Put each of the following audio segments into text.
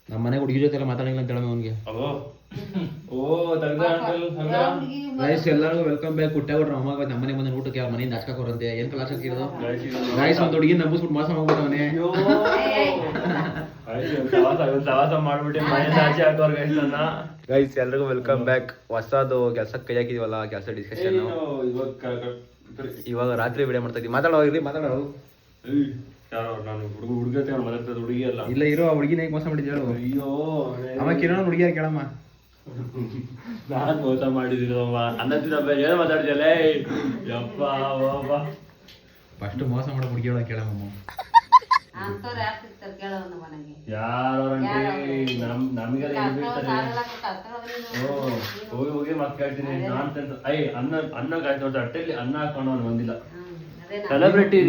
ನಮ್ಮ ಮನೆ ಹುಡುಗಿ ಜೊತೆ ಎಲ್ಲ ಮಾತಾಡಿಲ್ಲ ಅಂತ ಹೇಳೋಣ ಅವನಿಗೆ. ಗೈಸ್ ಎಲ್ಲರಿಗೂ ವೆಲ್ಕಮ್ ಬ್ಯಾಕ್. ಹುಟ್ಟೆಗೌಡ್ರ ಅಮ್ಮ ನಮ್ಮ ಮನೆ ಬಂದ ಊಟಕ್ಕೆ ಅವ್ರ ಮನೆಯಿಂದ ಹಾಕೋರಂತೆ. ಏನ್ ಕಲಾಸ ಹಾಕಿರೋದು ಗೈಸ್? ಒಂದು ಹುಡುಗಿ ನಂಬಿಸ್ಬಿಟ್ಟು ಮೋಸ ಮಾಡ್ಬಿಟ್ಟವನೇ. ಗೈಸ್ ಎಲ್ರಿಗೂ ವೆಲ್ಕಮ್ ಬ್ಯಾಕ್. ಹೊಸದು ಕೆಲ್ಸಕ್ಕೆ ಕೈ ಹಾಕಿದೀವಲ್ಲ, ಕೆಲಸ ಡಿಸ್ಕಷನ್. ಇವಾಗ ರಾತ್ರಿ ವಿಡಿಯೋ ಮಾಡ್ತಾ ಇದೀವಿ. ಮಾತಾಡೋ ಹುಡುಗಿ ಅಲ್ಲ, ಇಲ್ಲ ಇರೋ ಹುಡುಗಿನ ಮೋಸ ಮಾಡಿದ್ ಹೇಳು. ಅಯ್ಯೋ ಅಮ್ಮ ಕಿರಣ ಹುಡುಗಿಯಾರ ಕೇಳಮ್ಮ. ನಾನ್ ಮೋಸ ಮಾಡಿದಿರಮ್ಮ ಅನ್ನತ್ತಿನ ಏನು ಮಾತಾಡ್ತಿಯಲ್ಲ ಯಪ್ಪ. ಫಸ್ಟ್ ಮೋಸ ಮಾಡೋ ಹುಡುಗಿ ಒಳಗೆ ಕೇಳಮ್ಮ. ಯಾರು ನಮ್ಗೆಲ್ಲ ಹೋಗಿ ಮತ್ ಕೇಳ್ತೀನಿ. ನಾನ್ ಅನ್ನ ಕಾಯ್ತು ಅಟ್ಟೆಯಲ್ಲಿ ಅನ್ನ ಹಾಕೊಂಡು ಅವ್ನು ಬಂದಿಲ್ಲ. ಸೆಲೆಬ್ರಿಟಿ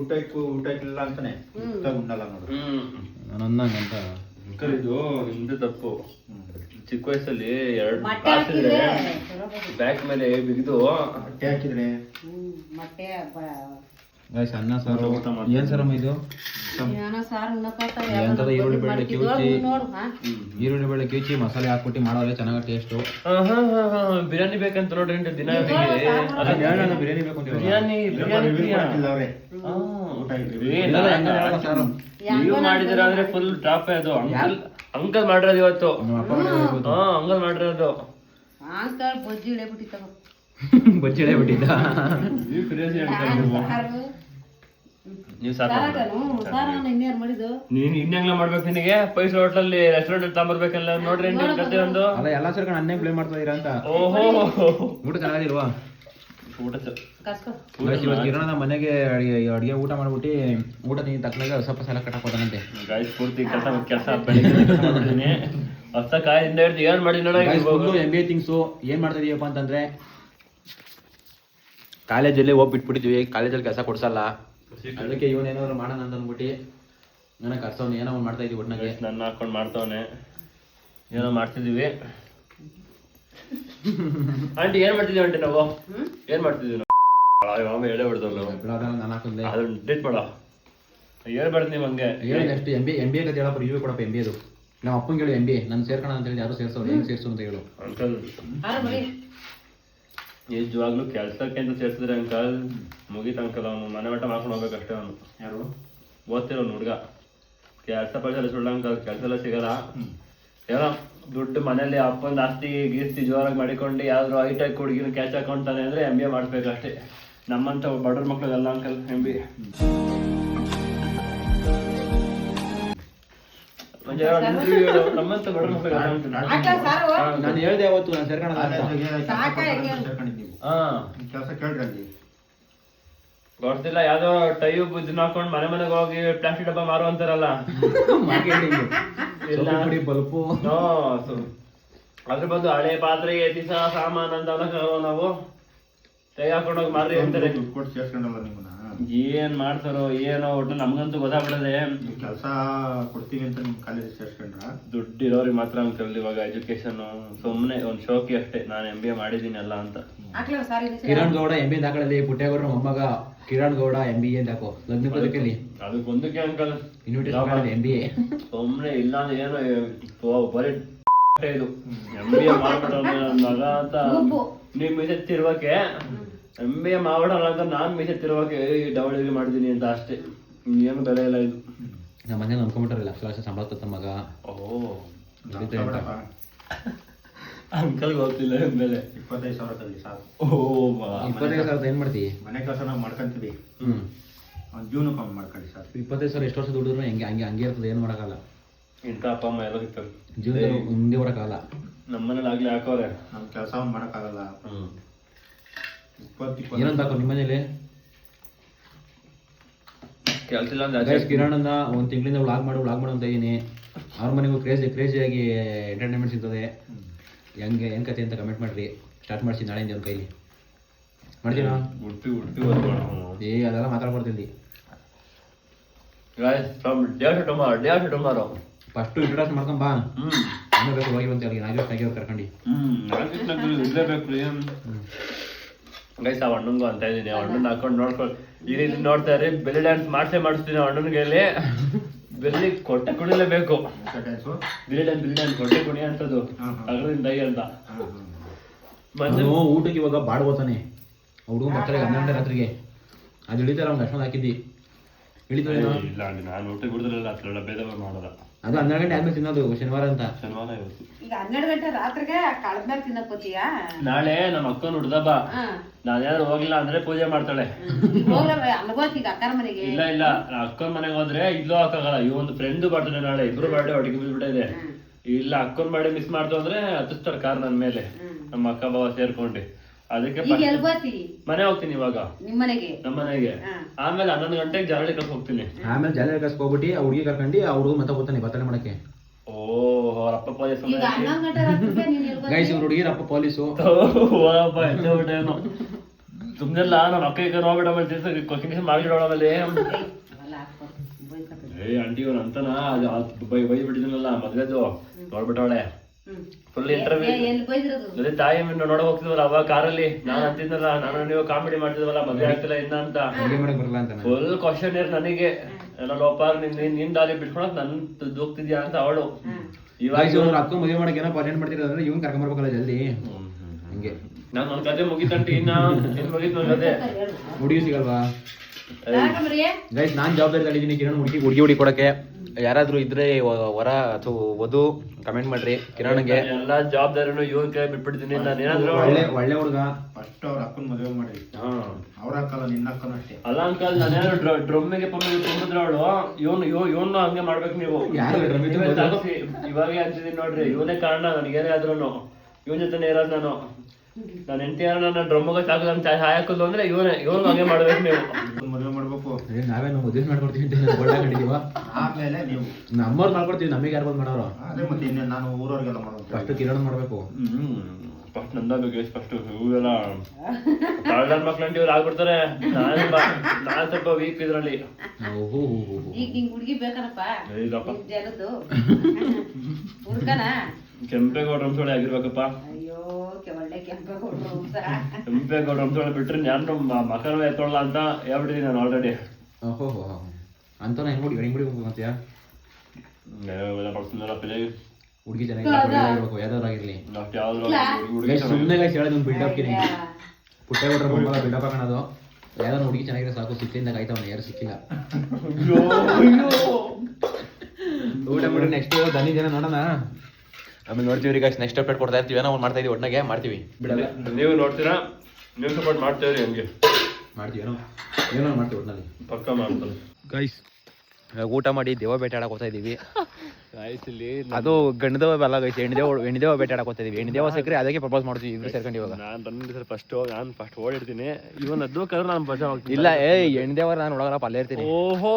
ಊಟ ಇಟ್ಟಿಲ್ಲ ಅಂತಾನೆ ಉಣ್ಣಲ್ಲ ನೋಡು. ನಾನು ಅನ್ನಂಗಂತ ಇದು ನಿಮ್ದು ತಪ್ಪು. ಚಿಕ್ಕ ವಯಸ್ಸಲ್ಲಿ 2 ಕಾಸಿದ್ರೆ ಬ್ಯಾಕ್ ಮೇಲೆ ಬಿಗಿದು ಹೊಟ್ಟೆ ಹಾಕಿದ್ರೆ ಅನ್ನ ಸಾರು. ಏನ್ ಸಾರಮ್ಮ ಇದು? ಎಂತದ ಈರುಳ್ಳಿ ಬೆಳ್ಳಿ ಕಿವುಚಿ, ಈರುಳ್ಳಿ ಬೆಳ್ಳಿ ಕಿವುಚಿ ಮಸಾಲೆ ಹಾಕ್ಬಿಟ್ಟು ಮಾಡೋದೇ ಚೆನ್ನಾಗ ಟೇಸ್ಟು. ಬಿರಿಯಾನಿ ಬೇಕಂತ ನೋಡ್ರಿ ದಿನ. ಬಿರಿಯಾನಿ ಬೇಕು ಅಂತ ನೀವು ಮಾಡಿದಿರ ಅಂದ್ರೆ ಫುಲ್ ಟಾಪ್. ಅದು ಅಂಕಲ್ ಮಾಡಿರೋದು ಇವತ್ತು. ಅಂಕಲ್ ಮಾಡಿರೋದು ಬಜ್ಜಿ ಇಳಿಬಿಟ್ಟಿದ್ದ. ನೀನ್ ಇನ್ನೆಂಗ್ಲ ಮಾಡ್ಬೇಕು. ನಿನಗೆ ಪೈಸ ಹೋಟ್ಲಲ್ಲಿ ರೆಸ್ಟೋರೆಂಟ್ ತಗೊಂಡ್ಬರ್ಬೇಕಲ್ಲ ನೋಡ್ರಿ ಕತೆ ಒಂದು. ಅಲ್ಲ ಎಲ್ಲ ಸೇರ್ಕೊಂಡು ಅನ್ನೇ ಪ್ಲೇ ಮಾಡ್ತಾ ಇದೀರಾ ಅಂತ. ಓಹೋ ಊಟ ಚೆನ್ನಾಗಿಲ್ವಾ? ಕಿರಣ ಮನೆಗೆ ಅಡಿಗೆ ಊಟ ಮಾಡ್ಬಿಟ್ಟು ಊಟ ನೀನ್ ತಕ್ಕನಾಗ ಸ್ವಲ್ಪ ಸಲ ಕಟ್ಟಾಕೋತಾನಂತೆ. ಪೂರ್ತಿ ಕೆಲಸ ಬೆಳಿಗ್ಗೆ ಹೊಸ ಕಾಯಿಂದ ಹಿಡಿದು ಏನ್ ಮಾಡಿ ನೋಡ. MBA ಥಿಂಗ್ಸು ಏನ್ ಮಾಡ್ತಾ ಇದೀಯಪ್ಪ ಅಂತಂದ್ರೆ, ಕಾಲೇಜಲ್ಲಿ ಹೋಗ್ಬಿಟ್ಬಿಟ್ಟಿದ್ವಿ. ಕಾಲೇಜಲ್ಲಿ ಕೆಲಸ ಕೊಡ್ಸಲ್ಲ, ಅದಕ್ಕೆ ಇವನೇನಾದ್ರು ಮಾಡೋಣ ಅಂತ ಅಂದ್ಬಿಟ್ಟು ನನಗೆ ಕರ್ಸವ್ನು. ಏನೋ ಮಾಡ್ತಾ ಇದೀವಿ ಒಟ್ನಾಗೆ. ನನ್ನ ಹಾಕೊಂಡು ಮಾಡ್ತವನೆ, ಏನೋ ಮಾಡ್ತಿದೀವಿ. ಆಂಟಿ ಏನ್ ಮಾಡ್ತಿದೀವಿ? ಆಂಟಿ ನಾವು ಏನ್ ಮಾಡ್ತಿದೀವಿ? ಹೇಳೇ ಬಿಡ್ದವ್ ನಾವು. ನಾನು ಹಾಕಿದ್ದೆ ಅದನ್ನ ಡಿಲೀಟ್ ಮಾಡೋ. ಹೇಳ್ಬಾರ್ದು ನೀವು ಹಂಗೆ. ಎಷ್ಟು MBA ಕತೆ ಹೇಳಪ್ಪ, ರಿವ್ಯೂ ಕೊಡಪ್ಪ. MBAದು ನಮ್ಮ ಅಪ್ಪಂಗೆ ಹೇಳು. MBA ನಾನು ಸೇರ್ಕೋಣ ಅಂತ ಹೇಳಿ ಯಾರು ಸೇರ್ಸೋರು, ಹೆಂಗ್ ಸೇರ್ಸು ಅಂತ ಹೇಳು. ಅಂಕಲ್ ನಿಜವಾಗ್ಲೂ ಕೆಲ್ಸಕ್ಕೆ ಅಂತ ಸೇರ್ಸಿದ್ರೆ ಅಂಕಲ್ ಮುಗೀತ ಅಂಕಲ್. ಅವನು ಮನೆ ಮಟ್ಟ ಮಾಡ್ಕೊಂಡು ಹೋಗ್ಬೇಕಷ್ಟೇ. ಅವನು ಯಾರು ಓದ್ತಿರೋನು ಹುಡುಗ. ಕೆಲಸ ಪಲ್ಸ ಸುಳ್ಳ ಅಂಕಲ್, ಕೆಲಸ ಎಲ್ಲ ಸಿಗಲ್ಲ. ಏನೋ ದುಡ್ಡು ಮನೇಲಿ ಅಪ್ಪಂದು ಆಸ್ತಿ ಗೀಸ್ತಿ ಜೋರಾಗಿ ಮಾಡಿಕೊಂಡು ಯಾವ್ದಾದ್ರು ಹೈಟೆಕ್ ಹುಡುಗಿನ ಕ್ಯಾಚ್ ಹಾಕೊಂತಾನೆ ಅಂದ್ರೆ MBA ಮಾಡ್ಬೇಕಷ್ಟೇ. ನಮ್ಮಂತ ಬಡವ್ರ ಮಕ್ಳಿಗೆಲ್ಲ ಅಂಕಲ್ MBA. ನಮ್ಮಂತ ಬಡವ್ರ ಮಕ್ಳಿಗೆ ನಾನು ಹೇಳ್ದೆ ಅವತ್ತು ನಾನು ಸೇರ್ಕೋಣ ಕೆಲಸ ಕೇಳ್ರಿ. ಗೊತ್ತಿಲ್ಲ, ಯಾವ್ದೋ ಟೈಬ್ ಇದನ್ನ ಹಾಕೊಂಡು ಮನೆಗೆ ಹೋಗಿ ಪ್ಲಾಸ್ಟಿಕ್ ಡಬ್ಬ ಮಾರು ಅಂತಾರಲ್ಲ, ಬಲ್ಪು. ಅದ್ರ ಬಂದು ಹಳೆ ಪಾತ್ರೆ ದಿಸ ಸಾಮಾನ್ ಅಂತ ನಾವು ಕೈ ಹಾಕೊಂಡೋಗಿ ಮಾರ್ರಿ ಅಂತಾರೆ. ಸೇರ್ಸ್ಕೊಂಡಲ್ಲ ನಿಮ್ಮನ್ನ ಏನ್ ಮಾಡ್ತಾರೋ ಏನೋ, ಒಟ್ಟು ನಮ್ಗಂತೂ ಗೊತ್ತಾಗ್ಬಿಡದೆ. ಕೆಲಸ ಕೊಡ್ತೀವಿ ಅಂತ ನಿಮ್ ಕಾಲೇಜ್ ಸೇರ್ಸ್ಕೊಂಡ್ರ? ದುಡ್ಡಿರೋರಿಗೆ ಮಾತ್ರ ಅಂಕಲ್ ಇವಾಗ ಎಜುಕೇಶನ್. ಸುಮ್ನೆ ಒಂದ್ ಶೋಕಿ ಅಷ್ಟೇ. ನಾನು MBA ಮಾಡಿದೀನಿ ಅಲ್ಲ ಅಂತ. ಕಿರಣ್ ಗೌಡ MBA ದಾಖಲಲ್ಲಿ ಪುಟ್ಟೇಗೌಡ್ರ ಮೊಮ್ಮಗ ಕಿರಣ್ ಗೌಡ MBA ಅಂತ ಹಾಕೋ. ಲಗ್ನ ಪದಕಲ್ಲಿ ಅದಕ್ಕೆ ಒಂದಕ್ಕೆ ಅಂಕಲ್ ಇನ್ವಿಟೇಷನ್ MBA. ಸುಮ್ನೆ ಇಲ್ಲ ಅಂದ್ರೆ ಏನೋ ಬರೀ ಇದು MBA ಮಾಡ್ಬಿಟ್ಟ ಮಗ ಅಂತ ನೀವ್ ಮೀಸೆತ್ತಿರುವಕ್ಕೆ. MBA ಮಾಡ್ಬಿಡಲ್ಲ ಅಂತ ನಾನ್ ಮೀಸೆತ್ತಿರುವಕ್ಕೆ ಡವಳಿಗೆ ಮಾಡಿದೀನಿ ಅಂತ ಅಷ್ಟೇ. ಏನು ಬೆಲೆ ಇಲ್ಲ ಇದು. ನಮ್ಮ ಮನೇಲಿ ಅನ್ಕೊಂಡ್ಬಿಟ್ಟಾರೆ ಲಕ್ಷ ಲಕ್ಷ ಸಂಬಳ ತತ್ತ ಮಗ. ಅಂಕಲ್ ಗೊತ್ತಿಲ್ಲ ಬೆಲೆ. 25,000 ಕಲ್ಲಿ ಸಾಕು. 25,000 ಏನ್ ಮಾಡ್ತೀವಿ? ಮನೆ ಕೆಲಸ ನಾವು ಮಾಡ್ಕೊಂತೀವಿ. ಜೀವನ ಕಮ್ಮಿ ಮಾಡ್ಕೊಳ್ಳಿ ಸರ್. 25,000 ಎಷ್ಟು ವರ್ಷ ದುಡಿದ್ರು ಹಂಗೆ ಇರ್ತದೆ. ಏನು ಮಾಡೋಕ್ಕಲ್ಲ. ಇಂಥ ಅಪ್ಪ ಅಮ್ಮ ಎಲ್ಲ ಸಿಗ್ತಾರೆ ಜೀವನದಲ್ಲಿ ಮುಂದೆ ಬರೋಕ್ಕಾಗಲ್ಲ. ನಮ್ಮನೇಲಿ ಆಗ್ಲಿ ಹಾಕೋರೆ ನಮ್ ಕೆಲಸ ಮಾಡಕ್ಕಾಗಲ್ಲ. ಏನಂತ ಹಾಕೋ ನಿಮ್ಮ ಮನೇಲಿ ಕೆಲಸ ಇಲ್ಲ ಅಂದ್ರೆ ಕಿರಣನ್ನ ಒಂದ್ ತಿಂಗಳಿಂದ ವ್ಲಾಗ್ ಮಾಡು ಅಂತ ಇದೀನಿ. ಅವ್ರ ಮನೆಗೂ ಕ್ರೇಜಿಯಾಗಿ ಎಂಟರ್ಟೈನ್ಮೆಂಟ್ ಸಿಗ್ತದೆ. ಹೆಂಗ್ ಕತೆ ಅಂತ ಕಮೆಂಟ್ ಮಾಡ್ರಿ. ಸ್ಟಾರ್ಟ್ ಮಾಡ್ಸಿ ನಾಳೆಯಿಂದ ಒಂದು ಕೈಲಿ ಮಾಡ್ತೀನ. ಅದೆಲ್ಲ ಮಾತಾಡ್ಬಾರ್ದಿಲ್ಲಿ. ಫಸ್ಟ್ ಇಂಟ್ರೊಡಕ್ಷನ್ ಮಾಡ್ಕೊಂಡ್ ಬಾ. ಬೇಕು ಹೋಗಿ ಬಂತ ನಾಗೇಶ್ ಕರ್ಕೊಂಡು. ಗೈಸ್ ಆ ಅಣ್ಣಂಗೂ ಅಂತ ಇದೀನಿ. ಅಣ್ಣನ ಹಾಕೊಂಡು ನೋಡ್ಕೊಂಡು ಈ ರೀತಿ ನೋಡ್ತಾ ಇರಿ. ಬೆಲೆ ಡ್ಯಾನ್ಸ್ ಮಾಡಿಸ್ತೀನಿ ಅಣ್ಣನಿಗೆ. ಬೆಲ್ಲಿ ಕೊಟ್ಟೆ ಕುಣಿಲೇಬೇಕು. ಸೆಕೆಂಡ್ಸು ಬಿರಿಯಾನಿ ಕೊಟ್ಟೆ ಕುಣಿ ಅಂತದ್ದು ಅದರಿಂದ ದೈ ಅಂತ. ಅವನು ಊಟಕ್ಕೆ ಇವಾಗ ಬಾಡ್ಬೋತಾನೆ ಹುಡುಗ ಬರ್ತಾರೆ 12 ಗಂಟೆ ರಾತ್ರಿಗೆ. ಅದು ಇಳಿತಾರೆ ಅವ್ನು ಅಷ್ಟೊಂದು ಹಾಕಿದ್ದಿ ಇಳಿತಾರೆ. ಇಲ್ಲ ನಾನು ಊಟ ಬಿಡುದಿಲ್ಲ ಅಷ್ಟೆಲ್ಲ ಬೇದವ ಮಾಡಲ್ಲ. ಅದು 12 ಗಂಟೆ ಆದ್ಮೇಲೆ ತಿನ್ನೋದು ಶನಿವಾರ ಅಂತ. ಶನಿವಾರ ಇವತ್ತು ಈಗ 12 ಗಂಟೆ ರಾತ್ರಿಗೆ ಕಳೆದ್ಮೇಲೆ ತಿನ್ನಕ್ ಹೋಗ್ತೀಯಾ? ನಾಳೆ ನಮ್ಮ ಅಕ್ಕನ ಹುಡ್ದಬ್ಬ. ನಾನೇನಾದ್ರು ಹೋಗಿಲ್ಲ ಅಂದ್ರೆ ಪೂಜೆ ಮಾಡ್ತಾಳೆ. ಅಲ್ಗೋತ್ ಈಗ ಅಕ್ಕನ ಮನೆಗೆ. ಇಲ್ಲ ನಾ ಅಕ್ಕನ ಮನೆಗೆ ಹೋದ್ರೆ ಇಲ್ಲೂ ಹಾಕಾಗಲ್ಲ. ಈ ಒಂದು ಫ್ರೆಂಡ್ ಬರ್ತಾನೆ ನಾಳೆ, ಇಬ್ರು ಬರ್ಡೇ ಒಟ್ಟಿಗೆ ಬಿದ್ಬಿಟ್ಟಿದೆ. ಇಲ್ಲ ಅಕ್ಕನ ಬರ್ಡೇ ಮಿಸ್ ಮಾಡ್ತು ಅಂದ್ರೆ ಹತ್ತಿಸ್ತಾರೆ ಕಾರ್ ನನ್ ಮೇಲೆ ನಮ್ಮ ಅಕ್ಕ ಬಾವ ಸೇರ್ಕೊಂಡು. ಅದಕ್ಕೆ ಮನೆ ಹೋಗ್ತೀನಿ ಇವಾಗ ನಿಮ್ ಮನೆಗೆ, ನಮ್ಮ ಮನೆಗೆ. ಆಮೇಲೆ 11 ಗಂಟೆಗೆ ಜರಳಿ ಕರ್ಕೊಂಡು ಹೋಗ್ತೀನಿ. ಆಮೇಲೆ ಜಾಲಿ ಕಳ್ಸಿ ಹೋಗ್ಬಿಟ್ಟು ಆ ಹುಡುಗಿ ಕರ್ಕೊಂಡು ಆ ಹುಡುಗ ಮತ್ತೆ ಹೋಗ್ತಾನೆ ಬರ್ತಡೇ ಮಾಡಕ್ಕೆ. ಅಪ್ಪ ಪೊಲೀಸ್ ಈಗ 11 ಗಂಟೆ ರಾತ್ರಿಗೆ ನೀನ್ ಎಲ್ಗೋತಿ? ಗೈಸ್ ಇವ್ರು ಹುಡುಗಿರ ಅಪ್ಪ ಪೊಲೀಸು. ಎತ್ತೋಬಿಟ್ಟೇನು ಸುಮ್ನೆಲ್ಲ ನಮ್ಮ ಅಕ್ಕ ಈಗ ನೋಡ್ಬಿಡ ಕ್ವಶನ್ ಮಾಡಿಡೋಳ ಆಮೇಲೆ ಆಂಟಿ ಅವ್ನ ಅಂತನ ಬೈಬಿಟ್ಟಿದ್ನಲ್ಲ ಮದ್ವೆದು ನೋಡ್ಬಿಟ್ಟವಳೆ. ಫುಲ್ ಇಂಟರ್ವ್ಯೂ ಅದೇ ತಾಯಿ ನೋಡಕ್ ಹೋಗ್ತಿದ್ವಲ್ಲ ಅವಾಗ ಕಾರಲ್ಲಿ. ನಾನು ಅಂತಿದ್ನಲ್ಲ ನಾನು ನೀವು ಕಾಮಿಡಿ ಮಾಡ್ತಿದ್ವಲ್ಲ ಮದ್ವೆ ಆಗ್ತಿಲ್ಲ ಇನ್ನ ಅಂತ. ಫುಲ್ ಕ್ವಶನ್ ಇರ್ ನನಗೆ ಎಲ್ಲ ಲೋಪ ನಿನ್ ದಾರಿ ಬಿಟ್ಕೊಳಕ್ ನನ್ ಹೋಗ್ತಿದ್ಯಾ ಅಂತ ಅವಳು. ಇವಾಗ ಇವ್ರ ಅಕ್ಕ ಮದುವೆ ಮಾಡಕ್ಕೆ ಏನೋ ಅಟೆಂಡ್ ಮಾಡ್ತಿರೋದ್ರೆ ಇವ್ನ್ ಕರ್ಕೊಂಡ್ ಬರ್ಬೇಕಲ್ಲ ಜಲ್ದಿ. ಹಿಂಗೆ ನಾನ್ ನನ್ ಕತೆ ಮುಗಿತಂಟಿ ಇನ್ನ ಏನ್ ಮುಗಿತ್ ನನ್ ಕತೆ. ಹುಡುಗಿ ಸಿಗಲ್ವಾ ಗೈಸ್? ನಾನ್ ಜವಾಬ್ದಾರಿ ತಗೊಂಡಿದ್ದೀನಿ ಕಿರಣ್ ಹುಡುಗಿ ಕೊಡಕ್ಕೆ. ಯಾರಾದ್ರೂ ಇದ್ರೆ ವರ ಅಥವಾ ವಧು ಕಮೆಂಟ್ ಮಾಡ್ರಿ ಕಿರಣ್ಗೆ. ಎಲ್ಲಾ ಜವಾಬ್ದಾರಿನೂ ಇವನ್ ಕೈ ಬಿಟ್ಬಿಡ್ತೀನಿ. ನಾನು ಏನಾದ್ರು ಒಳ್ಳೆ ಹುಡುಗ. ಫಸ್ಟ್ ಅವ್ರ ಅಕ್ಕನ ಮದುವೆ ಮಾಡಿ ಅವ್ರ ಅಕ್ಕಲ್ಲ ನಿನ್ನ ಅಕ್ಕನ ಅಷ್ಟೇ. ಅಲ್ಲ ಅಂಕಲ್ ನಾನೇನಾದ್ರು ಡ್ರಮ್ಮಿಗೆ ಪಮ್ಮಿಗೆ ತುಂಬಿದ್ರೆ ಅವಳು ಇವನು ಹಂಗೆ ಮಾಡ್ಬೇಕು ನೀವು. ಇವಾಗೆ ಅಂತಿದೀನಿ ನೋಡ್ರಿ, ಇವನೇ ಕಾರಣ ನನಗೇನೇ ಆದ್ರೂ. ಇವನ್ ಜೊತೆನೇ ಇರೋದು ನಾನು ಹೆಂಡತಿ ನನ್ನ ಡ್ರಮ್ಮಗೆ ಸಾಕು ನಮ್ ಸಹಾಯ ಹಾಕೋದು ಅಂದ್ರೆ ಇವನು ಹಂಗೆ ಮಾಡ್ಬೇಕು ನೀವು. ಮದುವೆ ಮಾಡ್ಬೇಕು. ನಾವೇನು ಮದುವೆ ಮಾಡ್ಕೊಡ್ತೀವಿ ಕಂಡಿದೀವ. ಆಮೇಲೆ ನೀವು ನಮ್ಮವ್ರು ಮಾಡ್ಕೊಡ್ತೀವಿ, ನಮಗೆ ಯಾರು ಬಂದ್ ಮಾಡೋರು. ಅದೇ ಮತ್ತೆ ಇನ್ನೇನು ನಾನು ಊರವ್ರಿಗೆಲ್ಲ ಮಾಡೋದು. ಫಸ್ಟ್ ಕಿರಣ್ ಮಾಡ್ಬೇಕು. ಫಸ್ಟ್ ನಂದಾಗಬೇಕು. ಫಸ್ಟ್ ಇವೆಲ್ಲ ತಾಳ್ದಾರ್ ಮಕ್ಳಂಟಿ ಇವ್ರು ಆಗ್ಬಿಡ್ತಾರೆ. ನಾನ್ ಸ್ವಲ್ಪ ವೀಕ್ ಇದ್ರಲ್ಲಿ. ಈಗ ನಿಂಗ್ ಹುಡ್ಗಿ ಬೇಕನಪ್ಪ ಜನದ್ದು ಹುಡ್ಕನ ಕೆಂಪೇಗೌಡ ರಂಸೋಳೆ ಆಗಿರ್ಬೇಕಪ್ಪ. ಅಯ್ಯೋ ಒಳ್ಳೆ ಕೆಂಪೇಗೌಡ್ರು ಕೆಂಪೇಗೌಡ ರಂಸೋಳೆ ಬಿಟ್ರೆ ನಾನು ಮಕ್ಕಳ ಎತ್ತೋಳ ಅಂತ ಹೇಳ್ಬಿಟ್ಟಿದ್ದೀನಿ ನಾನು ಆಲ್ರೆಡಿ. ಓಹೋ ಅಂತ ಹೆಂಗ್ ಹುಡುಗಿ ಅಂತೀಯಾ? ಹುಡುಗಿ ಚೆನ್ನಾಗಿರ್ಬೇಕು ಯಾವ್ದಾದ್ರು ಆಗಿರ್ಲಿ. ಸುಮ್ಮನೆ ಹೇಳೋದು ಬಿಲ್ಡಪ್ ಕಿರಿ ಪುಟ್ಟೇಗೌಡ್ರ ಬಿಲ್ಡಪ್ ಹಾಕೋದು. ಯಾವ್ದಾದ್ರು ಹುಡುಗಿ ಚೆನ್ನಾಗಿರೋ ಸಾಕು. ಸಿಕ್ಕಿಂದ ಕಾಯ್ತಾವನ ಯಾರು ಸಿಕ್ಕಿಲ್ಲ. ಊಟ ಬಿಟ್ಟು ನೆಕ್ಸ್ಟ್ ದನಿ ಜನ ನೋಡೋಣ. ಆಮೇಲೆ ನೋಡ್ತೀವಿ ಗೈಸ್. ನೆಕ್ಸ್ಟ್ ಅಪ್ಡೇಟ್ ಕೊಡ್ತಾ ಇರ್ತೀವಿ. ಏನೋ ಮಾಡ್ತಾ ಇದೀವಿ ಒಟ್ನಾಗೆ ಮಾಡ್ತೀವಿ ಬಿಡಲ್ಲ. ನೀವು ನೋಡ್ತೀರಾ, ನೀವು ಸಪೋರ್ಟ್ ಮಾಡ್ತೀರಿ. ಹಂಗೆ ಮಾಡ್ತೀವಿ ಏನೋ ಮಾಡ್ತೀವಿ ಒಟ್ನಲ್ಲಿ ಪಕ್ಕ ಮಾಡ್ತಾರೆ ಗೈಸ್. ಊಟ ಮಾಡಿ ದೇವ ಬೇಟೆ ಆಡಕ್ ಹೋಗ್ತಾ ಇದೀವಿ. ಇಲ್ಲಿ ಅದು ಗಂಡದೇವ ಅಲ್ಲ ಗೈಸ್, ಹೆಣ್ದೇವ ಬೇಟೆ ಆಡಕ್ ಹೋಗ್ತಾ ಇದೀವಿ. ಹೆಣ್ದೇವ ಸಿಕ್ಕರೆ ಅದಕ್ಕೆ ಪ್ರಪೋಸ್ ಮಾಡ್ತೀವಿ ಇಬ್ರು ಸೇರ್ಕೊಂಡು. ಇವಾಗ ನಾನು ಫಸ್ಟ್ ಓಡಿರ್ತೀನಿ. ಇವನ್ ಅದ್ದು ಕದ್ರೆ ನಾನು ಬಜಾ ಹೋಗ್ತೀನಿ. ಇಲ್ಲ ಹೆಣ್ದೇವ ನಾನು ಒಳಗಲ್ಲ ಅಲ್ಲೇ ಇರ್ತೀನಿ. ಓಹೋ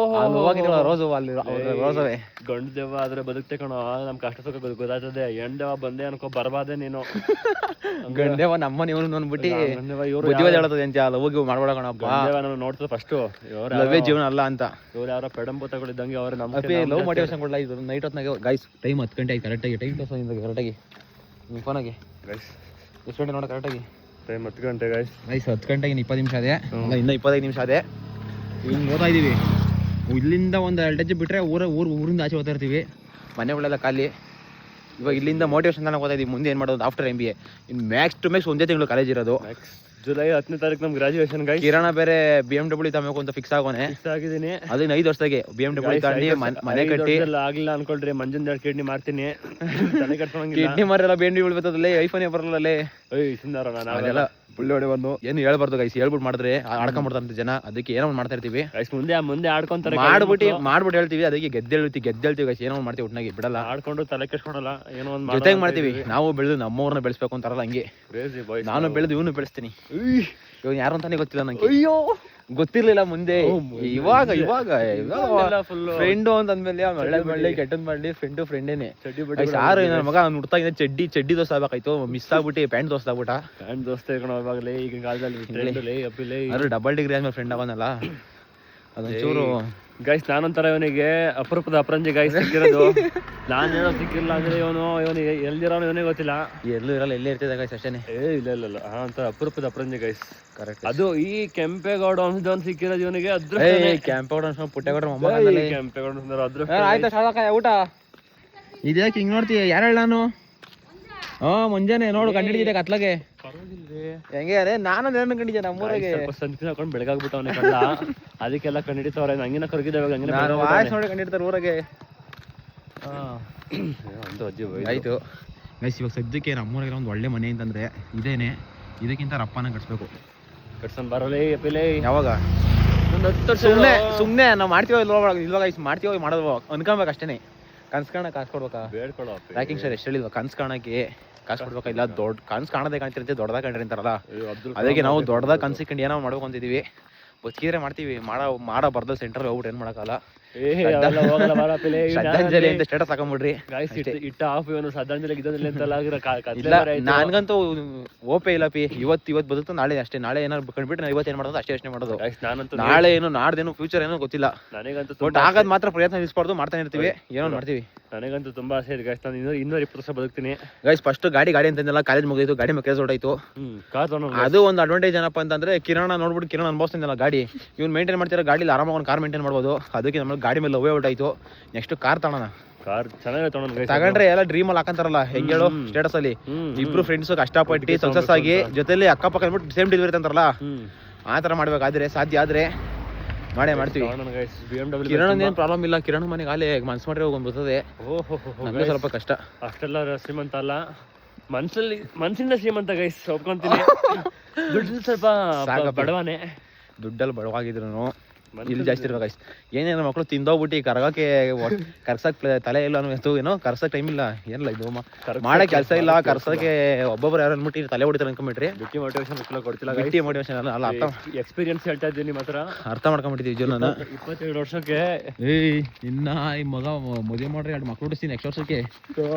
ರೋಸು ಅಲ್ಲಿ ರೋಸವೇ ಗಂಡು ದೇವ ಆದ್ರೆ ಬದುಕ್ತೆ ಕಣೋ. ನಮ್ ಕಷ್ಟ ಸುಖ ಗೊತ್ತಾಗ್ತದೆ. ಹೆಣ್ದೇವ ಬಂದೆ ಅನ್ಕೋ ಬರ್ಬಾದೆ ನೀನು. ಗಂಡೇವ ನಮ್ಮ ನೀವು ಅಂದ್ಬಿಟ್ಟು ಬುದ್ಧಿವಾದ ಹೇಳ್ತದೆ ಅಂತ ಲವ್ ಮಾಡ್ಬೇಡ ಕಣಪ್ಪ. ನಾನು ನೋಡ್ತದೆ ಫಸ್ಟ್ ಲವ್ವೇ ಜೀವನ ಅಲ್ಲ ಅಂತ. ಇವ್ರು ಯಾರೋ ಪೆಡಂಬೂತಗಳಿದ್ದಂಗೆ ಅವ್ರು ನಮ್ಮ ಲವ್ ಮೋಟಿವೇಶನ್ ಕೊಡಲ್ಲ. ಇದು ನೈಟ್ ಹೊತ್ನಾಗ ಗೈಸ್ ಟೈಮ್ 10 ಗಂಟೆ ಆಯ್ತು ಕರೆಕ್ಟಾಗಿ. ಟೈಮ್ ಕರೆಕ್ಟಾಗಿ ನಿಮ್ಮ ಫೋನಾಗೆ ಗೈಸ್ ಎಷ್ಟು ಗಂಟೆ ನೋಡ ಕರೆಕ್ಟಾಗಿ ಟೈಮ್ 10 ಗಂಟೆ ಗೈಸ್. 10 ಗಂಟೆಗೆ 20 ನಿಮಿಷ ಅದೇ. ಇನ್ನೂ 25 ನಿಮಿಷ ಅದೇ. ಹಿಂಗೆ ಓದ್ತಾ ಇದ್ದೀವಿ. ಇಲ್ಲಿಂದ ಒಂದು 2 ಹೆಜ್ಜೆ ಬಿಟ್ಟರೆ ಊರಿಂದ ಆಚೆ ಓದ್ತಾ ಇರ್ತೀವಿ. ಮನೆಗಳೆಲ್ಲ ಖಾಲಿ. ಇವಾಗ ಇಲ್ಲಿಂದ ಮೋಟಿವೇಶನ್ ತನಕ ಓದ್ತಾ ಇದೀವಿ. ಮುಂದೆ ಏನು ಮಾಡೋದು ಆಫ್ಟರ್ MBA. ಇನ್ನು ಮ್ಯಾಕ್ಸ್ ಟು ಮ್ಯಾಕ್ಸ್ ಒಂದೇ ತಿಂಗಳು ಕಾಲೇಜ್ ಇರೋದು. ಜುಲೈ 10ನೇ ತಾರೀಕು ನಮ್ ಗ್ರಾಜುಯೇಷನ್ ಗೈಸ್. ಕಿರಣ ಬೇರೆ BMW ತಗೋಬೇಕು ಅಂತ ಫಿಕ್ಸ್ ಆಗೋನೆ. ಆಗಿದ್ದೀನಿ. ಅದನ್ನ 5 ವರ್ಷದಾಗೆ BMW ತಗೊಂಡು ಮನೆ ಕಟ್ಟಿ ಆಗ್ಲಿಲ್ಲ ಅನ್ಕೊಳ್ರಿ ಮಂಜನ್ 2 ಕಿಡ್ನಿ ಮಾಡ್ತೀನಿ. ತಲೆ ಕಟ್ಸೋಂಗಿಲ್ಲ. ಕಿಡ್ನಿ ಮಾರೆಲ್ಲ BMW ಬರ್ತದಲ್ಲೇ, ಐಫೋನ್ ಬರಲ್ಲೇ. ಸುಂದರ ನಾನು ಅದೆಲ್ಲ ಒಳ್ಳೆ ಬಂದು ಏನು ಹೇಳ್ಬಾರ್ದು ಗೈಸ್. ಹೇಳ್ಬಿಟ್ಟು ಮಾಡಿದ್ರೆ ಆಡ್ಕೊಂಡ್ಬಿಡ್ತಾರಂತ ಜನ. ಅದಕ್ಕೆ ಏನೋ ಮಾಡ್ತಾ ಇರ್ತೀವಿ ಗೈಸ್. ಮುಂದೆ ಆಡ್ಕೊಂತಾರೆ. ಮಾಡ್ಬಿಟ್ಟು ಹೇಳ್ತೀವಿ. ಅದಕ್ಕೆ ಗೆದ್ದೇಳ್ತೀವಿ ಗೈಸ್. ಏನೋ ಮಾಡ್ತೀವಿ ಒಟ್ನಾಗಿ ಬಿಡಲ್ಲ. ಆಡ್ಕೊಂಡು ತಲೆ ಕೆಡ್ಸ್ಕೊಳಲ್ಲ. ಏನೋ ಒಂದು ಜೊತೆಗೆ ಮಾಡ್ತೀವಿ. ನಾವು ಬೆಳೆದು ನಮ್ಮವ್ರನ್ನ ಬೆಳೆಸ್ಬೇಕು ಅಂತಾರಲ್ಲ ಹಂಗೆ ನಾನು ಬೆಳೆದು ಇವನು ಬೆಳೆಸ್ತೀನಿ. ಇವ್ ಯಾರು ಅಂತಾನೆ ಗೊತ್ತಿಲ್ಲ ನಂಗೆ. ಅಯ್ಯೋ ಗೊತ್ತಿರ್ಲಿಲ್ಲ ಮುಂದೆ. ಇವಾಗ ಫ್ರೆಂಡು ಅಂತಂದ್ಮೇಲೆ ಒಳ್ಳೆ ಮಾಡ್ಲಿ ಕೆಟ್ಟದ್ ಮಾಡ್ಲಿ ಫ್ರೆಂಡೇನೆ. ಯಾರು ನನ್ನ ಮಗ ಹುಡ್ತಾ ಚಡ್ಡಿ ದೋಸ್ತ ಆಗ್ಬೇಕಾಯ್ತು. ಮಿಸ್ ಆಗ್ಬಿಟ್ಟು ಪ್ಯಾಂಟ್ ದೋಸ್ತ ಆಗ್ಬಿಟ್ಟ. ಪ್ಯಾಂಟ್ ದೋಸ್ತ ಇವಾಗಲೇ ಈಗಿನ ಕಾಲದಲ್ಲಿ ಡಬಲ್ ಡಿಗ್ರಿ ಆದ್ಮೇಲೆ ಫ್ರೆಂಡ್ ಆಗೋನಲ್ಲ. ಅದೊಂಚೂರು ಗೈಸ್ ನಾನೊಂಥರ ಇವನಿಗೆ ಅಪರೂಪದ ಅಪರಂಜಿ ಗೈಸ್ ಸಿಕ್ಕಿರೋದು. ನಾನು ಹೇಳೋ ಸಿಕ್ಕಿಲ್ಲ ಅಂದ್ರೆ ಇವನಿಗೆ ಎಲ್ಲಿರೋನು ಇವನಿಗೆ ಗೊತ್ತಿಲ್ಲ. ಎಲ್ಲೂ ಇರಲ್ಲ, ಎಲ್ಲೇ ಇರ್ತಿದ್ದ ಗೈಸ್ ಅಷ್ಟೇನೆ. ಇಲ್ಲ ಒಂಥರ ಅಪರೂಪದ ಅಪರಂಜಿ ಗೈಸ್. ಕರೆಕ್ಟ್. ಅದು ಈ ಕೆಂಪೇಗೌಡ ವಂಶದವನ್ ಸಿಕ್ಕಿರೋದು ಇವನಿಗೆ ಅದ್ರ ಕ್ಯಾಂಪೌಂಡ್ ಪುಟ್ಟೇಗೌಡ ಕೆಂಪೇಗೌಡ ಅದ್ರ. ಆಯ್ತಾ ಶಾಲಕಾಯ ಊಟ ಇದ್ಯಾಕೆ ಹಿಂಗ್ ನೋಡ್ತೀಯ? ಯಾರು ಹೇಳ ನಾನು? ಮುಂಜಾನೆ ನೋಡು ಕಂಡಿಡಿದೆ ಕತ್ಲಾಗೆ. ಹೆಂಗೆ ಅದೇ ನಾನು ನೇರನ್ನು ಕಂಡಿದ್ದೆ ನಮ್ಮೂರಿಗೆ. ಸಂಜೆ ಹಾಕೊಂಡು ಬೆಳಗಾಗ್ಬಿಟ್ಟು ಅವನಿಗೆ ಕಳ್ಳ ಅದಕ್ಕೆಲ್ಲ ಕಂಡಿಡಿತವ್ರೆ. ಹಂಗಿನ ಕರ್ಗಿದ್ದೇವೆ ಹಂಗಿನ ವಾಯ್ಸ್ ನೋಡಿ ಕಂಡಿಡ್ತಾರೆ ಊರಾಗೆ. ಆಯ್ತು ಗೈಸ್, ಇವಾಗ ಸದ್ಯಕ್ಕೆ ನಮ್ಮೂರಾಗಿರೋ ಒಂದು ಒಳ್ಳೆ ಮನೆ ಅಂತಂದ್ರೆ ಇದೇನೆ. ಇದಕ್ಕಿಂತ ರಪ್ಪನ ಕಟ್ಸ್ಬೇಕು. ಕಟ್ಸನ್ ಬರಲಿ ಅಪಿಲೇ. ಯಾವಾಗ? ಸುಮ್ನೆ ನಾವು ಮಾಡ್ತೀವೋ ಇಲ್ವಾಗ ಮಾಡ್ತೀವೋ ಮಾಡೋದು ಅನ್ಕೊಬೇಕು ಅಷ್ಟೇನೆ. ಕನ್ಸ್ ಕಾಣಕ್ ಕಾಸು ಕೊಡ್ಬೇಕಾ? ಬೇಡ್ಕೊಳ್ಳೋ ಪ್ಯಾಕಿಂಗ್ ಸರ್ ಎಷ್ಟು ಹೇಳಿಲ್ವಾ? ಕನ್ಸ್ ಕಾಣಕ್ಕೆ ಕಾಸು ಕೊಡ್ಬೇಕಾ? ಇಲ್ಲ ದೊಡ್ಡ ಕನ್ಸ್ ಕಾಣದೇ ಕಾಣ್ತಿರಂತೆ, ದೊಡ್ಡದಾಗ ಕಂಡ್ರಿ ಅಂತಾರಲ್ಲ, ಅದಕ್ಕೆ ನಾವು ದೊಡ್ಡದಾಗ ಕನ್ಸಿಕೊಂಡು ಏನೋ ಮಾಡ್ಬೇಕು ಅಂತಿದೀವಿ. ಬದುಕಿದ್ರೆ ಮಾಡ್ತೀವಿ, ಮಾಡೋ ಬರ್ದ ಸೆಂಟರ್ ಹೋಗ್ಬಿಟ್ಟು ಏನ್ ಮಾಡಕ್ಕಲ್ಲ. ಶ್ರದ್ಧಾಂಜಲಿ ಅಂತ ಸ್ಟೇಟಸ್ ಹಾಕೊಂಡ್ಬಿಡ್ರಿ. ಇಟ್ಟ ಆಫ್ ಇವನು ಶ್ರದ್ಧಾಂಜಲಿ ಗಿದ್ದಂಜಲಿ ಅಂತೆಲ್ಲ ಇಲ್ಲ, ನನ್ಗಂತೂ ಓಪೆ ಇಲ್ಲ ಪಿ. ಇವತ್ತು ಬದುಕು ನಾಳೆ ಅಷ್ಟೇ. ನಾಳೆ ಏನಾರು ಕಂಡ್ಬಿಟ್ಟು ನಾನು ಇವತ್ತು ಏನ್ ಮಾಡೋದು ಅಷ್ಟೇ ಯೋಚನೆ ಮಾಡೋದು. ನಾಳೆ ಏನು ನಾಡ್ದೇನು ಫ್ಯೂಚರ್ ಏನೋ ಗೊತ್ತಿಲ್ಲ. ನನಗಂತೂ ಬಟ್ ಆಗದ್ ಮಾತ್ರ ಪ್ರಯತ್ನ ನಿಲ್ಸ್ಬಾರ್ದು, ಮಾಡ್ತಾನೆ ಇರ್ತೀವಿ, ಏನೋ ಮಾಡ್ತೀವಿ. ನನಗಂತೂ ತುಂಬಾ ಆಸೆ ಇದೆ ಗೈಸ್, ನಾನು 220 ವರ್ಷ ಬದುಕ್ತೀನಿ ಗೈಸ್. ಫಸ್ಟ್ ಗಾಡಿ ಅಂತಂದೆಲ್ಲ ಕಾಲೇಜ್ ಮುಗಿದೈತು, ಗಾಡಿ ಮೇಲೆ ಕೇಸ್ ಹೊರಟಾಯ್ತು. ಅದು ಒಂದು ಅಡ್ವಾಂಟೇಜ್ ಏನಪ್ಪಾ ಅಂತಂದ್ರೆ ಕಿರಣ ನೋಡ್ಬಿಟ್ಟು ಕಿರಣ ಅನ್ಭವಿಸ್ತಿದ್ದಲ್ಲ ಗಾಡಿ. ಇವ್ನು ಮೇಂಟೈನ್ ಮಾಡ್ತಿರೋ ಗಾಡಿಲಿ ಆರಾಮಾಗಿ ಒಂದು ಕಾರ್ ಮೇಂಟೈನ್ ಮಾಡ್ಬೋದು. ಅದಕ್ಕೆ ನಮ್ಮ ಗಾಡಿ ಮೇಲೆ ಲವ್ವೇ ಹೊರಟಾಯ್ತು. ನೆಕ್ಸ್ಟ್ ಕಾರ್ ತಗೋಣ. ಕಾರ್ ಚೆನ್ನಾಗಿ ತಗೊಂಡ್ರೆ ಎಲ್ಲ ಡ್ರೀಮ್ ಅಲ್ಲಿ ಹಾಕಂತಾರಲ್ಲ, ಹೆಂಗ್ ಹೇಳು ಸ್ಟೇಟಸ್ ಅಲ್ಲಿ ಇಬ್ರು ಫ್ರೆಂಡ್ಸ್ ಕಷ್ಟಪಟ್ಟು ಸಕ್ಸಸ್ ಆಗಿ ಜೊತೆಲಿ ಅಕ್ಕಪಕ್ಕ ಅಂದ್ಬಿಟ್ಟು ಸೇಮ್ ಡೆಲಿವರಿ ಅಂತಾರಲ್ಲ, ಆ ತರ ಮಾಡ್ಬೇಕಾದ್ರೆ ಸಾಧ್ಯ ಆದ್ರೆ ಮಾಡ್ತೀವಿ. ಕಿರಣ್ ಏನ್ ಪ್ರಾಬ್ಲಮ್ ಇಲ್ಲ. ಕಿರಣ್ ಮನೆಗೆ ಆಲೆ ಮನ್ಸ್ ಮಾಡ್ರೆ ಹೋಗ್ಬರ್ತದೆ. ನಮ್ಗೆ ಸ್ವಲ್ಪ ಕಷ್ಟ. ಅಷ್ಟೆಲ್ಲ ಶ್ರೀಮಂತ ಅಲ್ಲ, ಮನ್ಸಿಂದ ಶ್ರೀಮಂತ ಗೈಸ್, ಒಪ್ಕೊಂತೀನಿ. ದುಡ್ಡು ಸ್ವಲ್ಪ ಬಡವಾನೆ. ದುಡ್ಡಲ್ಲಿ ಬಡವಾಗಿದ್ರು ಇಲ್ಲಿ ಜಾಸ್ತಿ ಇರ್ಬೇಕು ಗೈಸ್. ಏನೇನು ಮಕ್ಕಳು ತಿಂದೋಗ್ಬಿಟ್ಟು ಕರ್ಗಕ್ಕೆ ಕರ್ಸಕ್ ತಲೆ ಇಲ್ಲ ಅನ್ನೋ ಏನೋ ಕರ್ಸಕ್ ಟೈಮ್ ಇಲ್ಲ. ಏನಿಲ್ಲ ಇದು ಮಾಡಕ್ ಕೆಲಸ ಇಲ್ಲ, ಕರ್ಸಕ್ಕೆ ಒಬ್ಬೊಬ್ರು ಯಾರು ಅನ್ಬಿಟ್ಟು ತಲೆ ಹೊಡಿತಾರೆ ಅನ್ಕೊಂಡ್ಬಿಟ್ರಿ. ಬಿಟ್ಟಿ ಮೋಟಿವೇಶನ್ ಕೊಡ್ತಿಲ್ಲ, ಬಿಟ್ಟಿ ಮೋಟಿವೇಶನ್ ಅಲ್ಲ, ಎಕ್ಸ್ಪೀರಿಯನ್ಸ್ ಹೇಳ್ತಾ ಇದ್ದೀನಿ ನಿಮ್ಮ ಹತ್ರ. ಅರ್ಥ ಮಾಡ್ಕೊಂಡ್ಬಿಟ್ಟಿದ್ದೀವಿ ಜೀವನ. 22 ವರ್ಷಕ್ಕೆ ಇನ್ನ ಈ ಮಗ ಮದುವೆ ಮಾಡ್ರಿ 2 ಮಕ್ಳು ಹುಟ್ಟಿಸ್ತೀನಿ ನೆಕ್ಸ್ಟ್ ವರ್ಷಕ್ಕೆ.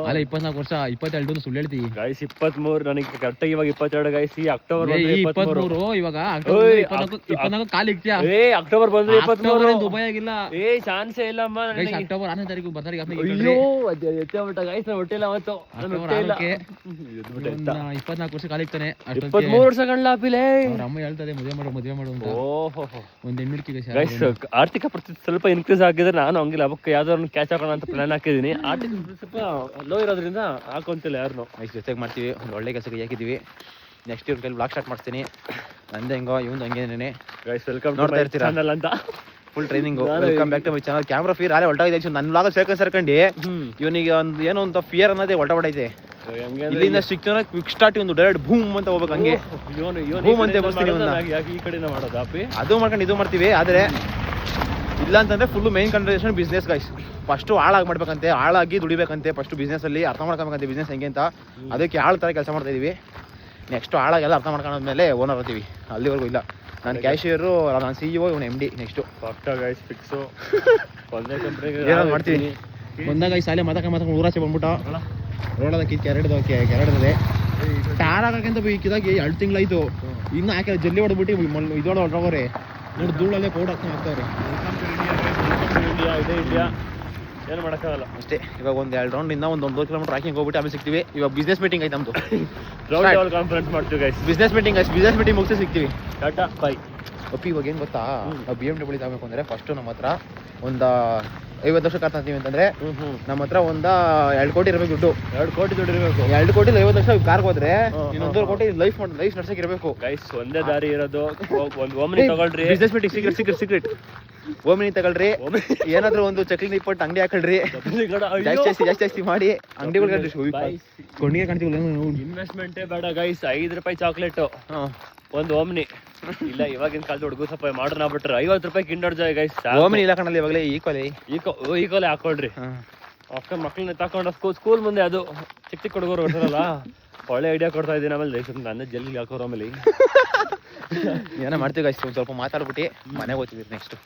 ಅಲ್ಲ 24 ವರ್ಷ 22 ಸುಳ್ಳು ಹೇಳ್ತೀವಿ ಗೈಸ್. 23 ನನಗೆ ಕರೆಕ್ಟಾಗಿ ಇವಾಗ 22 ಗೈಸ್. ಈ ಅಕ್ಟೋಬರ್ 23 ಇವಾಗ 24 ಕಾಲ್ ಇಕ್ತಿಯಾ? ಅಕ್ಟೋಬರ್ ಬಂದ್ರೆ 23 ದುಬೈ ಆಗಿಲ್ಲ. ಚಾನ್ಸೇ ಇಲ್ಲಮ್ಮ. ಅಕ್ಟೋಬರ್ 6ನೇ ತಾರೀಕು ಬರ್ತಾರೆ. ಅಯ್ಯೋ ಗೈಸ್, ಹೊಟ್ಟೆಲ್ಲ ಅವತ್ತು 24 ವರ್ಷ ಕಾಲ್ ಇಕ್ತಾನೆ. 23 ವರ್ಷ ಗಂಡ್ಲಾಪಿಲೆ ಅಮ್ಮ ಹೇಳ್ತದೆ ಮದುವೆ ಮಾಡು ಅಂತ. ಒಂದ್ ಹೆಣ್ಣಿಡ್ಕಿ ಗೈಸ್, ಆರ್ಥಿಕ ಪರಿಸ್ಥಿತಿ ಸ್ವಲ್ಪ ಇನ್ಕ್ರೀಸ್ ಆಗಿದ್ರೆ ನಾನು ಹಂಗಿಲ್ಲ ಅವಕ್ಕೆ ಯಾವ್ದಾದ್ರು ಕ್ಯಾಚ್ ಹಾಕೋಣ ಅಂತ ಪ್ಲಾನ್ ಹಾಕಿದೀನಿ. ಆರ್ಥಿಕ ಸ್ವಲ್ಪ ಲೋ ಇರೋದ್ರಿಂದ ಹಾಕೊಂತಿಲ್ಲ ಯಾರನ್ನು. ಜೊತೆಗೆ ಮಾಡ್ತೀವಿ, ಒಂದು ಒಳ್ಳೆ ಕೆಲಸಕ್ಕೆ ಹಾಕಿದೀವಿ. ನೆಕ್ಸ್ಟ್ ಇವ್ರ ಕೈಲಿ ಬ್ಲಾಗ್ ಸ್ಟಾರ್ಟ್ ಮಾಡ್ತೀನಿ. ನಂದೆ ಹೆಂಗೋ ಇವ್ನು ಹಂಗೇನೆ. ಗೈಸ್ ವೆಲ್ಕಮ್ ನೋಡ್ತಾ ಇರ್ತೀರಾ ಅಂತ full training. Welcome back to my channel. Camera ಫೀರ್ ಆಲೆ ಹೊಲ್ಟಾಗಿದೆ. ನನ್ನ ಬ್ಲಾಗ್ ಸೇರ್ಕೊಂಡು ಇವನಿಗೆ ಒಂದು ಏನೋ ಒಂದು ಫಿಯರ್ ಅನ್ನೋದೇ ಹೊಲ್ಟಾಡೈತೆ. ಇಲ್ಲಿಂದ ಸಿಕ್ತಾನ ಕ್ವಿಕ್ ಸ್ಟಾರ್ಟ್ ಒಂದು ಡೈರೆಕ್ಟ್ ಭೂಮ್ ಅಂತ ಹೋಗ್ಬೇಕು. ಹಂಗೆ ಭೂಮ್ ಅಂತ ಈ ಕಡೆಯಿಂದ ಮಾಡೋದು ಅದು ಮಾಡ್ಕೊಂಡು ಇದು ಮಾಡ್ತೀವಿ. ಆದ್ರೆ ಇಲ್ಲ ಅಂತಂದ್ರೆ full main concentration business guys. First ಹಾಳಾಗಿ ಮಾಡ್ಬೇಕಂತೆ, ಹಾಳಾಗಿ ದುಡಿಬೇಕಂತೆ. ಫಸ್ಟ್ ಬಿಸ್ನೆಸ್ ಅಲ್ಲಿ ಅರ್ಥ ಮಾಡ್ಕೊಬೇಕಂತೆ ಬಿಸ್ನೆಸ್ ಹೆಂಗೆ ಅಂತ. ಅದಕ್ಕೆ ಆಳ್ ತರ ಕೆಲಸ ಮಾಡ್ತಾ ಇದೀವಿ. ನೆಕ್ಸ್ಟ್ ಹಾಳಾಗೆಲ್ಲ ಅರ್ಥ ಮಾಡ್ಕೊಂಡ್ಮೇಲೆ ಓನರ್ ಆಗ್ತೀವಿ. ಅಲ್ಲಿವರೆಗೂ ಇಲ್ಲ. ನಾನು ಕ್ಯಾಶಿಯರು, ನಾನು CEO, ಇವನು MD. ನೆಕ್ಸ್ಟ್ ಗೈಸ್ ಫಿಕ್ಸು ಏನಾದ್ರು ಮಾಡ್ತೀವಿ. ಬಂದಾಗ ಈ ಸಾಲೆ ಮಾತಾಡ್ಕೊಂಡು ಊರಾಚೆ ಬಂದ್ಬಿಟ್ಟು ರೋಡದಕ್ಕೆ ಕೆರಡದೆ ಟಾರ್ ಹಾಕಂತ ಇದಾಗಿ 2 ತಿಂಗಳಾಯ್ತು. ಇನ್ನು ಹಾಕಿ ಜಲ್ಲಿ ಹೊಡ್ಬಿಟ್ಟು ಇದೊಡ ಹೊರಗೋರೆ ನೋಡಿ ಧೂಳಲ್ಲೇ ಪೌಡ್ ಹಾಕ್ಕೊಂಡು ಹೋಗ್ತಾವ್ರೆ. ಏನು ಮಾಡೋಕ್ಕಾಗಲ್ಲ ಅಷ್ಟೇ. ಇವಾಗ ಒಂದು 2 ರೌಂಡ್ ಇಂದ ಒಂದು 1 ಕಿಲೋಮೀಟರ್ ಹಾಕಿ ಹೋಗ್ಬಿಟ್ಟು ಆಮೇಲೆ ಸಿಗ್ತೀವಿ. ಇವಾಗ ಬಿಸ್ನೆಸ್ ಮೀಟಿಂಗ್ ಆಯ್ತು ನಮ್ದು. ಕಾನ್ಫರೆನ್ಸ್ ಮಾಡ್ತೀವಿ ಗೈಸ್. ಬಿಸ್ನೆಸ್ ಮೀಟಿಂಗ್ ಮುಗಿಸಿ ಸಿಗ್ತೀವಿ. Tata bye. ಒಪ್ಪಿ ಇವಾಗ ಏನು ಗೊತ್ತಾ, ನಾವು BMW ತಗೋಬೇಕು ಅಂದರೆ ಫಸ್ಟು ನಮ್ಮ ಹತ್ರ ಒಂದು 50 ವರ್ಷ ಕಾರ್ ತರ್ತೀವಿ ಅಂತಂದ್ರೆ ನಮ್ಮ ಹತ್ರ ಒಂದು 2 ಕೋಟಿ ಇರಬೇಕು ದುಡ್ಡು. 2 ಕೋಟಿ ದುಡ್ಡು ಇರಬೇಕು. 2 ಕೋಟಿ 50 ಲಕ್ಷ ಕಾರ್ಗೆ ಹೋದ್ರೆ ಇನ್ನೊಂದು 1 ಕೋಟಿ ಲೈಫ್ ನಡ್ಸಕ್ಕೆ ಇರಬೇಕು ಗೈಸ್. ಒಂದೇ ದಾರಿ ಇರೋದು. ಒಂದು ಓಮಿನಿ ತಗೊಳ್ರಿ. ಬಿಸ್ನೆಸ್ ಮೀಟಿಂಗ್ ಸೀಕ್ರೆಟ್ ಓಮಿನಿ ತಗೊಳ್ರಿ. ಏನಾದ್ರು ಒಂದು ಚಕ್ಲಿ ಇಪ್ಪಟ್ಟು ಅಂಗಡಿ ಹಾಕೊಳ್ರಿ. ಜಾಸ್ತಿ ಮಾಡಿ ಅಂಗಡಿಗಳು ಕೊಂಡಿಗೆ ಕಾಣ್ತೀವಿ. ಇನ್ವೆಸ್ಟ್ಮೆಂಟೇ ಬೇಡ ಗೈಸ್. 5 ರೂಪಾಯಿ ಚಾಕ್ಲೇಟ್ ಒಂದು ಓಮ್ನಿ. ಇಲ್ಲ ಇವಾಗಿನ ಕಾಲದ ಹುಡುಗರು ಸ್ವಲ್ಪ ಮಾಡ್ರನ್ ಆಗ್ಬಿಟ್ರೆ 50 ರೂಪಾಯಿ ಕಿಂಡರ್ ಜಾಯ್ ಗೈಸ್. ಓಮಿನಿ ಇಲ್ಲ ಕಣಲ್ಲಿ ಇವಾಗಲೇ ಈಕೋಲೆ ಹಾಕೊಳ್ರಿ. ಅಕ್ಕ ಮಕ್ಳನ್ನ ತಗೊಂಡು ಸ್ಕೂಲ್ ಮುಂದೆ ಅದು ಚಿಕ್ಕ ಹುಡುಗರು ಬರ್ತಾರಲ್ಲ, ಒಳ್ಳೆ ಐಡಿಯಾ ಕೊಡ್ತಾ ಇದ್ದೀನಿ. ಆಮೇಲೆ ನನ್ನ ಜಲ್ಲಿ ಹಾಕೋರು ಆಮೇಲೆ ಏನೋ ಮಾಡ್ತೀವಿ ಗೈಸ್. ಸ್ವಲ್ಪ ಮಾತಾಡ್ಬಿಟ್ಟು ಮನೆಗೆ ಹೋಗ್ತಿದ್ದೀವಿ ನೆಕ್ಸ್ಟ್.